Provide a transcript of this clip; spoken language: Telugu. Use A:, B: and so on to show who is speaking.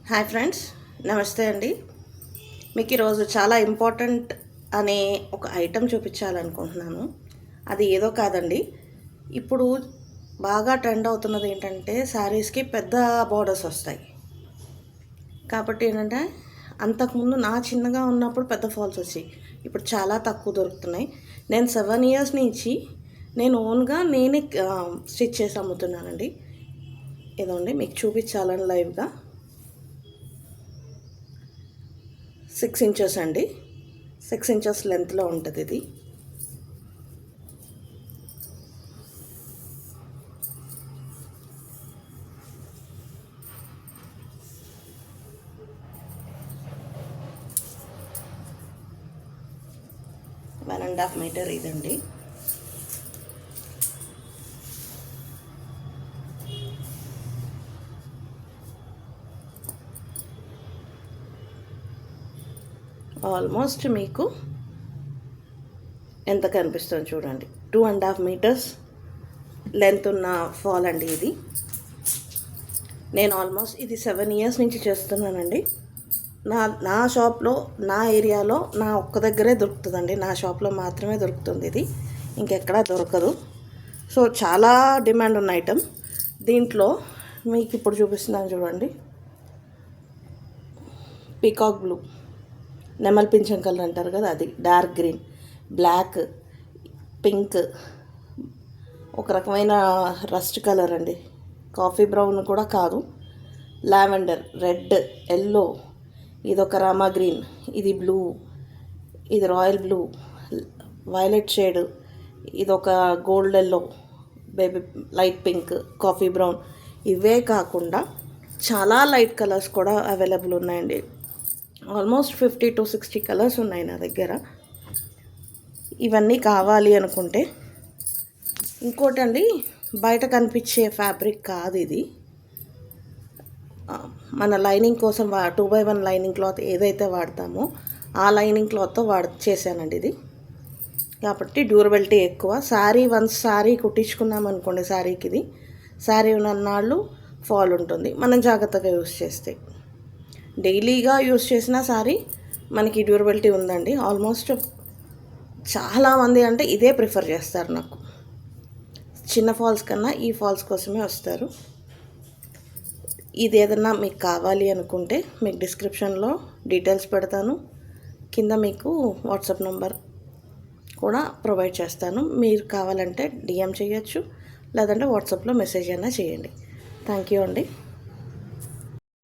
A: హాయ్ ఫ్రెండ్స్, నమస్తే అండి. మీకు ఈరోజు చాలా ఇంపార్టెంట్ అనే ఒక ఐటెం చూపించాలనుకుంటున్నాను. అది ఏదో కాదండి, ఇప్పుడు బాగా ట్రెండ్ అవుతున్నది ఏంటంటే శారీస్కి పెద్ద బార్డర్స్ వస్తాయి. కాబట్టి ఏంటంటే అంతకుముందు నా చిన్నగా ఉన్నప్పుడు పెద్ద ఫాల్స్ వచ్చాయి, ఇప్పుడు చాలా తక్కువ దొరుకుతున్నాయి. నేను 7 ఇయర్స్ నుంచి నేను ఓన్గా నేనే స్టిచ్ చేసి అమ్ముతున్నానండి. ఇదండి మీకు చూపించాలని లైవ్గా 6 ఇంచెస్ అండి, 6 ఇంచెస్ లెంత్లో ఉంటుంది ఇది. వన్ అండ్ హాఫ్ మీటర్ ఇదండి. ఆల్మోస్ట్ మీకు ఎంత కనిపిస్తుంది చూడండి, 2.5 మీటర్స్ లెంత్ ఉన్న ఫాల్ అండి ఇది. నేను ఆల్మోస్ట్ ఇది 7 ఇయర్స్ నుంచి చేస్తున్నానండి. నా షాప్లో, నా ఏరియాలో నా ఒక్క దగ్గరే దొరుకుతుందండి. నా షాప్లో మాత్రమే దొరుకుతుంది ఇది, ఇంకెక్కడా దొరకదు. సో చాలా డిమాండ్ ఉన్న ఐటెం. దీంట్లో మీకు ఇప్పుడు చూపిస్తున్నాను చూడండి, పీకాక్ బ్లూ, నెమల్ పింఛం కలర్ అంటారు కదా, అది డార్క్ గ్రీన్, బ్లాక్, పింక్, ఒక రకమైన రస్ట్ కలర్ అండి, కాఫీ బ్రౌన్ కూడా కాదు, లావెండర్, రెడ్, ఎల్లో, ఇదొక రామా గ్రీన్, ఇది బ్లూ, ఇది రాయల్ బ్లూ, వైలెట్ షేడ్, ఇదొక gold yellow, baby light pink, coffee brown. ఇవే కాకుండా చాలా లైట్ కలర్స్ కూడా అవైలబుల్ ఉన్నాయండి. ఆల్మోస్ట్ 50 to 60 కలర్స్ ఉన్నాయి నా దగ్గర. ఇవన్నీ కావాలి అనుకుంటే, ఇంకోటండి, బయట కనిపించే ఫ్యాబ్రిక్ కాదు ఇది. మన లైనింగ్ కోసం 2x1 లైనింగ్ క్లాత్ ఏదైతే వాడతామో ఆ లైనింగ్ క్లాత్తో చేశానండి ఇది. కాబట్టి డ్యూరబిలిటీ ఎక్కువ. వన్స్ శారీ కుట్టించుకున్నాం అనుకోండి, శారీకి ఇది శారీ ఉన్నన్నాళ్ళు ఫాల్ ఉంటుంది, మనం జాగ్రత్తగా యూస్ చేస్తే. డైలీగా యూస్ చేసిన శారీ మనకి డ్యూరబిలిటీ ఉందండి. ఆల్మోస్ట్ చాలామంది అంటే ఇదే ప్రిఫర్ చేస్తారు. నాకు చిన్న ఫాల్స్ కన్నా ఈ ఫాల్స్ కోసమే వస్తారు. ఇది ఏదన్నా మీకు కావాలి అనుకుంటే మీకు డిస్క్రిప్షన్లో డీటెయిల్స్ పెడతాను, కింద మీకు వాట్సాప్ నెంబర్ కూడా ప్రొవైడ్ చేస్తాను. మీరు కావాలంటే DM చేయొచ్చు, లేదంటే వాట్సాప్లో మెసేజ్ అయినా చేయండి. థ్యాంక్ యూ అండి.